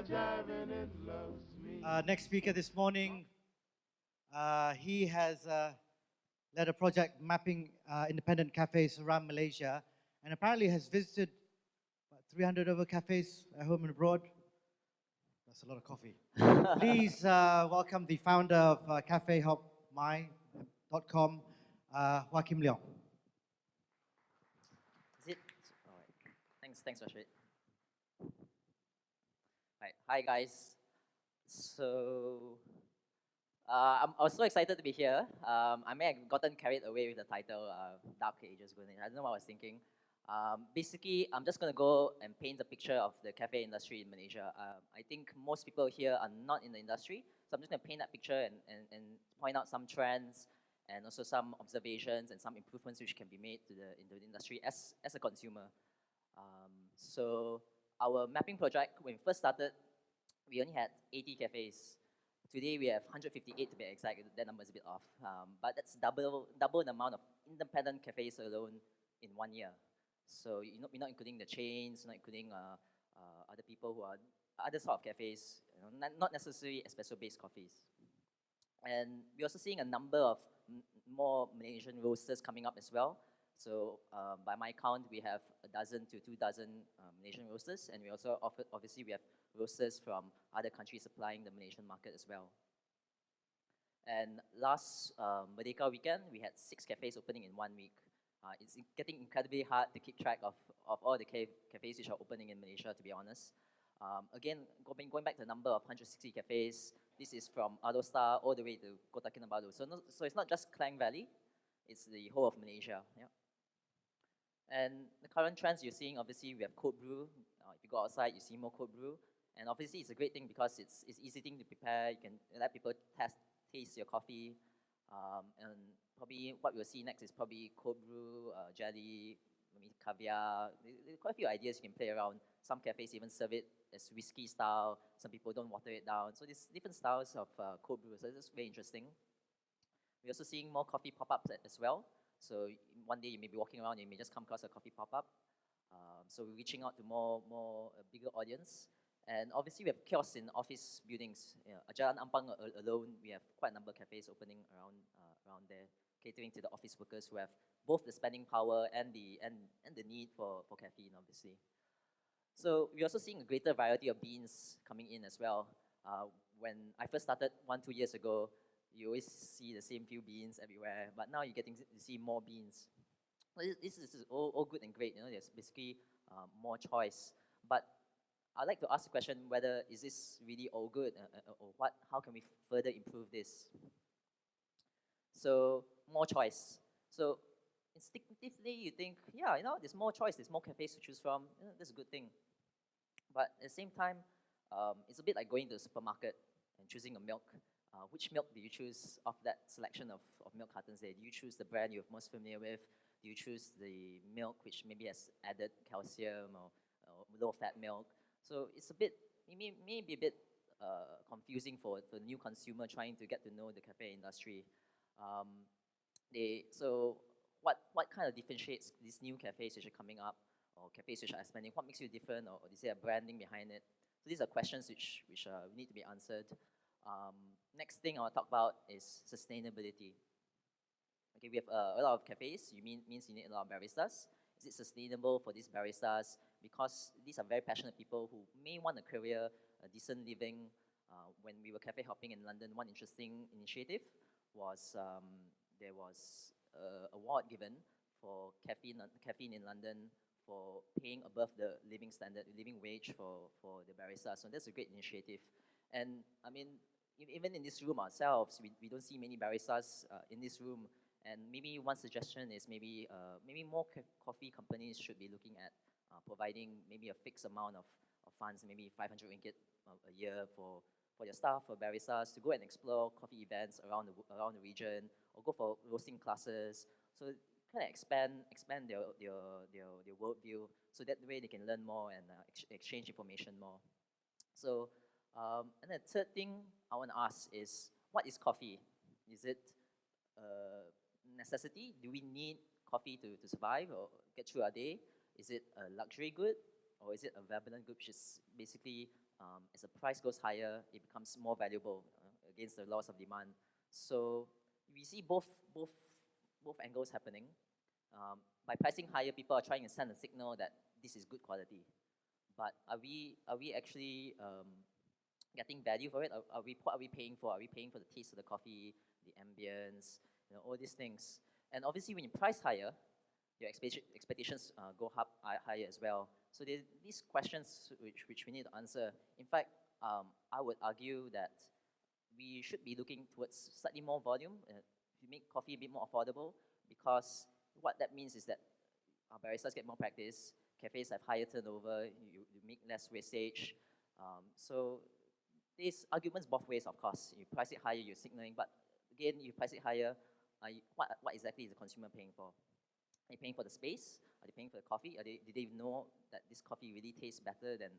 jiving, it loves me. Next speaker this morning, he has led a project mapping independent cafes around Malaysia and apparently has visited 300 over cafes at home and abroad. That's a lot of coffee. Please welcome the founder of cafehopmy.com, Joachim Leong. Is it? All right. Thanks, Rashid. Right. Hi, guys. So, I was so excited to be here. I may have gotten carried away with the title, Dark Ages. I don't know what I was thinking. Basically, I'm just going to go and paint a picture of the cafe industry in Malaysia. I think most people here are not in the industry, so I'm just going to paint that picture and point out some trends and also some observations and some improvements which can be made to into the industry as a consumer. So our mapping project, when we first started, we only had 80 cafes. Today we have 158 to be exact. That number is a bit off, but that's double the amount of independent cafes alone in 1 year. So we're not including the chains, not including other people who are other sort of cafes, not necessarily espresso-based coffees. And we're also seeing a number of more Malaysian roasters coming up as well. So by my count, we have 12 to 2 dozen Malaysian roasters, and we also obviously we have roasters from other countries supplying the Malaysian market as well. And last Merdeka weekend, we had 6 cafes opening in 1 week. It's getting incredibly hard to keep track of all the cafes which are opening in Malaysia, to be honest. Again, going back to the number of 160 cafes, this is from Adostar all the way to Kota Kinabalu. So it's not just Klang Valley, it's the whole of Malaysia. Yeah. And the current trends you're seeing, obviously, we have cold brew. If you go outside, you see more cold brew. And obviously, it's a great thing because it's easy thing to prepare. You can let people taste your coffee. And probably what we'll see next is probably cold brew, jelly, maybe caviar. There are quite a few ideas you can play around. Some cafes even serve it as whiskey style. Some people don't water it down. So there's different styles of cold brew. So this is very interesting. We're also seeing more coffee pop-ups as well. So one day you may be walking around, you may just come across a coffee pop-up. So we're reaching out to a bigger audience. And obviously we have kiosks in office buildings. Jalan Ampang alone, we have quite a number of cafes opening around there, catering to the office workers who have both the spending power and the need for caffeine, obviously. So we're also seeing a greater variety of beans coming in as well. When I first started 1-2 years ago, you always see the same few beans everywhere, but now you're getting to see more beans. This is all good and great, there's basically more choice. But I'd like to ask the question whether is this really all good or how can we further improve this? So more choice. So instinctively you think, yeah, there's more choice, there's more cafes to choose from, that's a good thing. But at the same time, it's a bit like going to the supermarket and choosing a milk. Which milk do you choose of that selection of milk cartons there? Do you choose the brand you're most familiar with? Do you choose the milk which maybe has added calcium or low-fat milk? So it's maybe a bit confusing for the new consumer trying to get to know the cafe industry. So what kind of differentiates these new cafes which are coming up, or cafes which are expanding? What makes you different, or is there a branding behind it? So these are questions which need to be answered. Next thing I want to talk about is sustainability. Okay, we have a lot of cafes. Means you need a lot of baristas. Is it sustainable for these baristas? Because these are very passionate people who may want a career, a decent living. When we were cafe hopping in London, one interesting initiative was there was an award given for caffeine in London for paying above the living wage for the baristas. So that's a great initiative. And I mean, even in this room ourselves, we don't see many baristas in this room. And maybe one suggestion is maybe more coffee companies should be looking at providing maybe a fixed amount of funds, maybe 500 ringgit a year for your staff, for baristas, to go and explore coffee events around the region, or go for roasting classes. So kind of expand their worldview, so that way they can learn more and exchange information more. So and the third thing I want to ask is, what is coffee? Is it a necessity? Do we need coffee to survive or get through our day? Is it a luxury good, or is it a relevant good, which is basically as the price goes higher, it becomes more valuable against the laws of demand. So we see both angles happening. By pricing higher, people are trying to send a signal that this is good quality. But are we actually getting value for it? What are we paying for? Are we paying for the taste of the coffee, the ambience, all these things? And obviously, when you price higher, your expectations go up higher as well. So these questions which we need to answer. In fact, I would argue that we should be looking towards slightly more volume to make coffee a bit more affordable, because what that means is that our baristas get more practice, cafes have higher turnover, you make less wastage. So there's arguments both ways, of course. You price it higher, you're signaling, but again, you price it higher, what exactly is the consumer paying for? Are they paying for the space? Are they paying for the coffee? Do they know that this coffee really tastes better than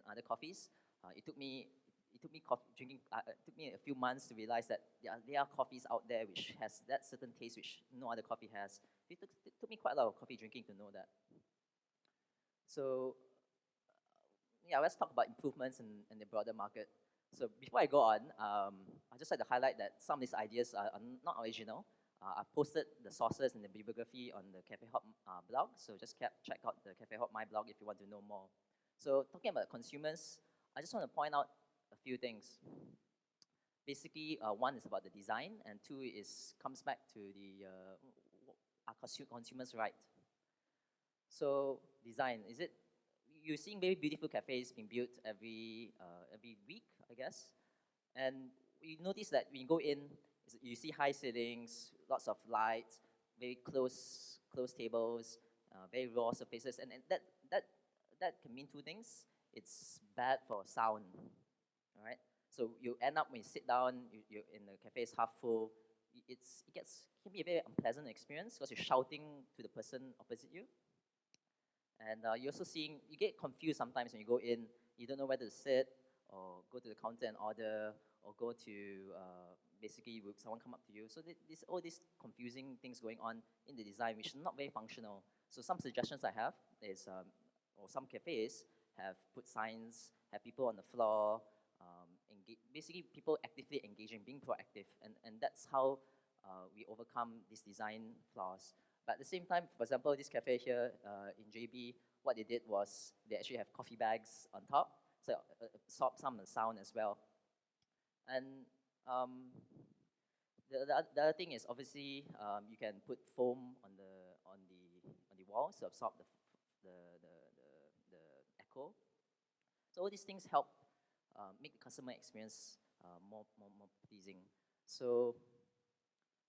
other coffees? It took me a few months to realize that there are coffees out there which has that certain taste which no other coffee has. It took me quite a lot of coffee drinking to know that. So yeah, let's talk about improvements in the broader market. So before I go on, I'd just like to highlight that some of these ideas are not original. I've posted the sources and the bibliography on the Cafe Hop blog, so just check out the Cafe Hop My blog if you want to know more. So talking about consumers, I just want to point out a few things. Basically, one is about the design, and two comes back to the consumers' right. So design, you're seeing very beautiful cafes being built every week, I guess, and you notice that when you go in, you see high ceilings, lots of lights, very close tables, very raw surfaces, and that can mean two things. It's bad for sound, all right? So you end up when you sit down, you're in the cafe is half full. It can be a very unpleasant experience because you're shouting to the person opposite you. And you're also you get confused sometimes when you go in. You don't know whether to sit or go to the counter and order, or go to basically will someone come up to you. So all these confusing things going on in the design, which is not very functional. So some suggestions I have is, or some cafes have put signs, have people on the floor, basically people actively engaging, being proactive, and that's how we overcome these design flaws. But at the same time, for example, this cafe here in JB, what they did was they actually have coffee bags on top, so absorb some of the sound as well. And the other thing is obviously you can put foam on the walls to absorb the echo. So all these things help make the customer experience more pleasing. So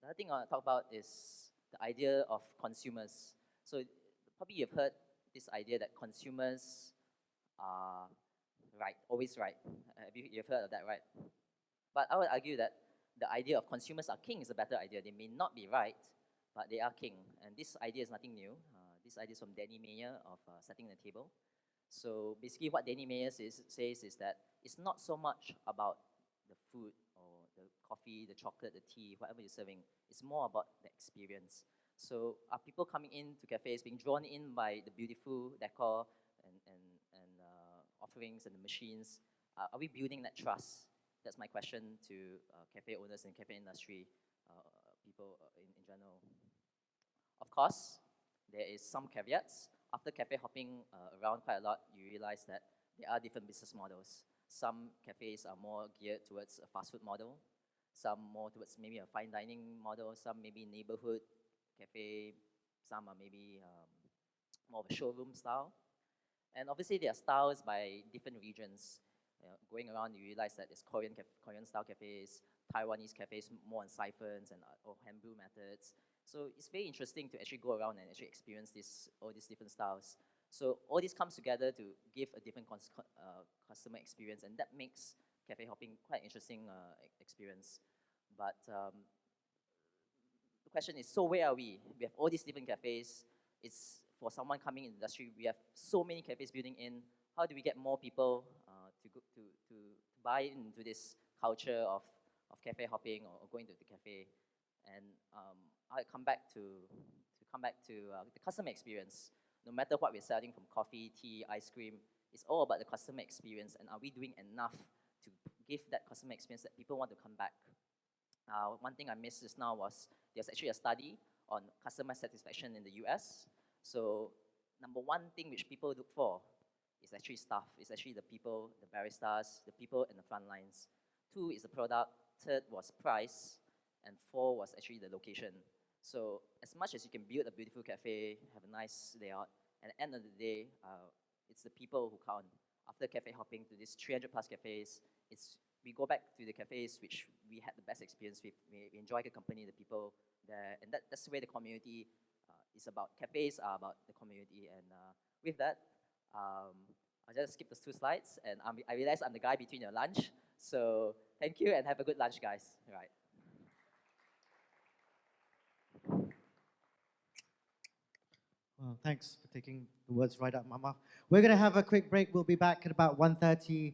the other thing I want to talk about is the idea of consumers. So probably you've heard this idea that consumers are right, always right. You've heard of that, right? But I would argue that the idea of consumers are king is a better idea. They may not be right, but they are king. And this idea is nothing new. This idea is from Danny Meyer of Setting the Table. So basically what Danny Meyer says is that it's not so much about the food or the coffee, the chocolate, the tea, whatever you're serving. It's more about the experience. So are people coming into cafes being drawn in by the beautiful decor and offerings and the machines? Are we building that trust? That's my question to cafe owners and cafe industry people in general. Of course, there is some caveats. After cafe hopping around quite a lot, you realize that there are different business models. Some cafes are more geared towards a fast food model, some more towards maybe a fine dining model, some maybe neighborhood cafe, some are maybe more of a showroom style. And obviously there are styles by different regions. Going around, you realize that there's Korean style cafes, Taiwanese cafes more on siphons and or hand brew methods. So it's very interesting to actually go around and actually experience all these different styles. So all this comes together to give a different customer experience, and that makes cafe hopping quite an interesting experience. But the question is, so where are we? We have all these different cafes. It's for someone coming in the industry, we have so many cafes building in. How do we get more people to buy into this culture of cafe hopping or going to the cafe? And I'll come back to the customer experience. No matter what we're selling, from coffee, tea, ice cream, It's all about the customer experience, and are we doing enough to give that customer experience that people want to come back? One thing I missed just now was there's actually a study on customer satisfaction in the US. So number one thing which people look for is actually staff. It's actually the people, the baristas, the people in the front lines. Two is the product. Third was price. And four was actually the location. So as much as you can build a beautiful cafe, have a nice layout, at the end of the day, it's the people who count. After cafe hopping to these 300 plus cafes, we go back to the cafes which we had the best experience with. We enjoy the company, the people there, and that's the way the community is about. Cafes are about the community, and with that, I'll just skip those 2 slides, and I realize I'm the guy between your lunch. So thank you, and have a good lunch, guys. Right. Well, thanks for taking the words right out of my mouth. We're going to have a quick break. We'll be back at about 1:30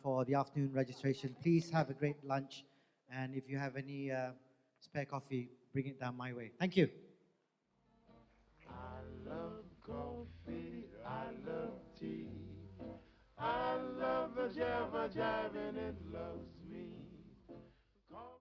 for the afternoon registration. Please have a great lunch. And if you have any spare coffee, bring it down my way. Thank you. I love coffee, I love tea, I love the jabber jabbing